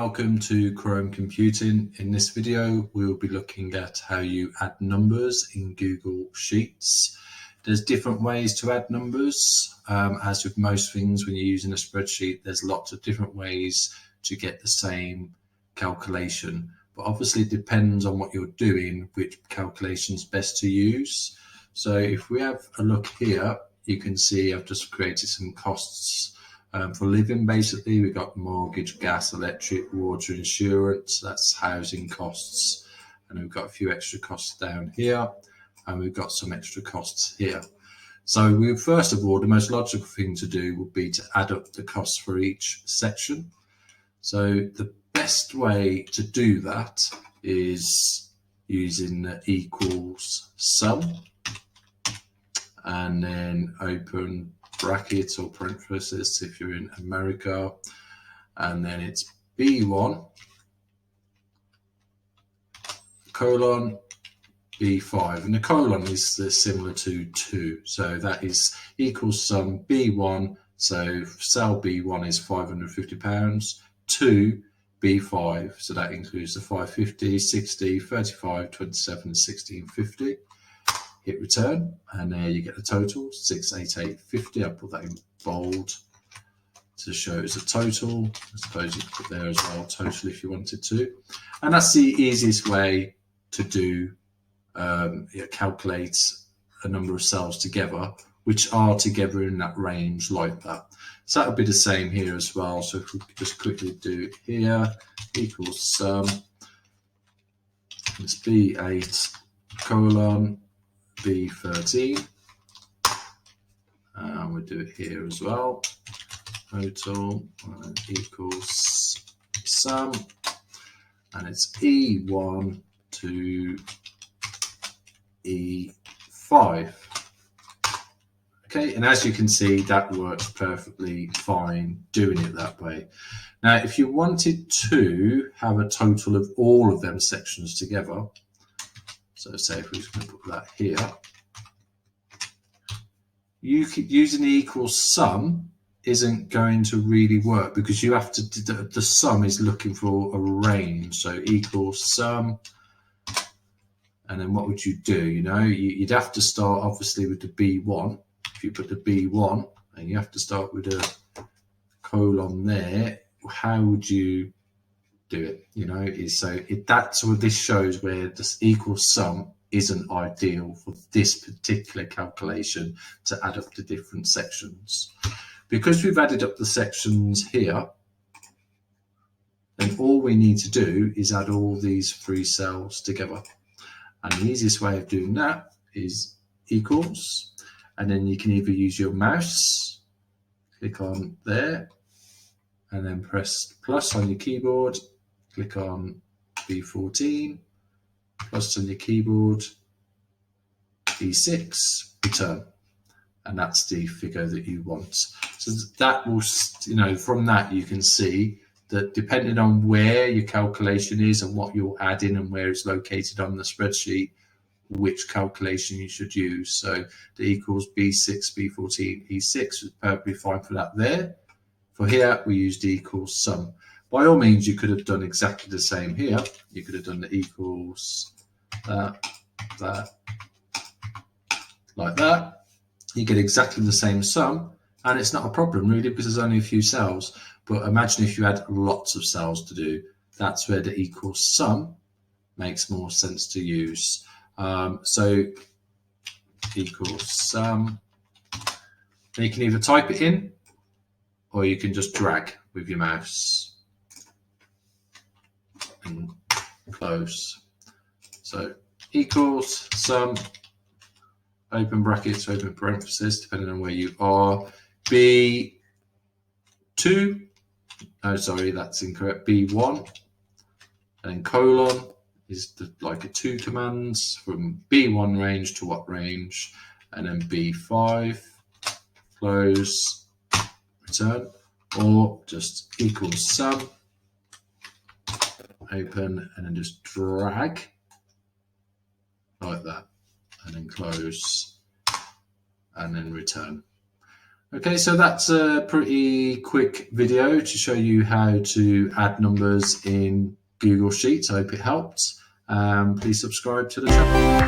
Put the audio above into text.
welcome to Chrome Computing. In this video, we will be looking at how you add numbers in Google Sheets. There's different ways to add numbers. As with most things, when you're using a spreadsheet, there's lots of different ways to get the same calculation. But obviously it depends on what you're doing, which calculation is best to use. So if we have a look here, you can see I've just created some costs for living. Basically, we've got mortgage, gas, electric, water, insurance, that's housing costs. And we've got a few extra costs down here, and we've got some extra costs here. So first of all, the most logical thing to do would be to add up the costs for each section. So the best way to do that is using the equals sum, and then open brackets or parentheses if you're in America, and then it's B1 colon B5, and the colon is similar to 2, so that is equals sum B1, so cell B1 is £550, 2 B5, so that includes the 550, 60, 35, 27 and 1650. Hit return, and there you get the total 688.50. I'll put that in bold to show it's a total. I suppose you could put there as well, total, if you wanted to. And that's the easiest way to do calculate a number of cells together, which are together in that range like that. So that'll be the same here as well. So if we just quickly do it here, equals sum, it's B8 colon B13, and we'll do it here as well. Total equals sum, and it's E1 to E5. Okay, and as you can see, that works perfectly fine doing it that way. Now, if you wanted to have a total of all of them sections together, so say if we're just going to put that here, you could using the equals sum isn't going to really work, because you have to, the sum is looking for a range. So equals sum, and then what would you do? You know, you'd have to start obviously with the B1. If you put the B1 and you have to start with a colon there, how would you do it? You know, that's what this shows, where this equals sum isn't ideal for this particular calculation to add up the different sections. Because we've added up the sections here, then all we need to do is add all these 3 cells together. And the easiest way of doing that is equals, and then you can either use your mouse, click on there, and then press plus on your keyboard, click on B14, plus on your keyboard, B6, return. And that's the figure that you want. So that will, you know, from that you can see that depending on where your calculation is and what you're adding and where it's located on the spreadsheet, which calculation you should use. So the equals B6, B14, E6 is perfectly fine for that there. For here, we use the equals sum. By all means, you could have done exactly the same here. You could have done the equals that, like that. You get exactly the same sum, and it's not a problem really, because there's only a few cells. But imagine if you had lots of cells to do. That's where the equals sum makes more sense to use. So equals sum. Then you can either type it in, or you can just drag with your mouse and close. So equals sum, open brackets, open parentheses, depending on where you are. B2, oh sorry, that's incorrect, B1, and then colon is like a 2 commands from B1 range to what range, and then B5, close, return, or just equals sum, open, and then just drag like that, and then close, and then return. Okay, so that's a pretty quick video to show you how to add numbers in Google Sheets. I hope it helped. Please subscribe to the channel.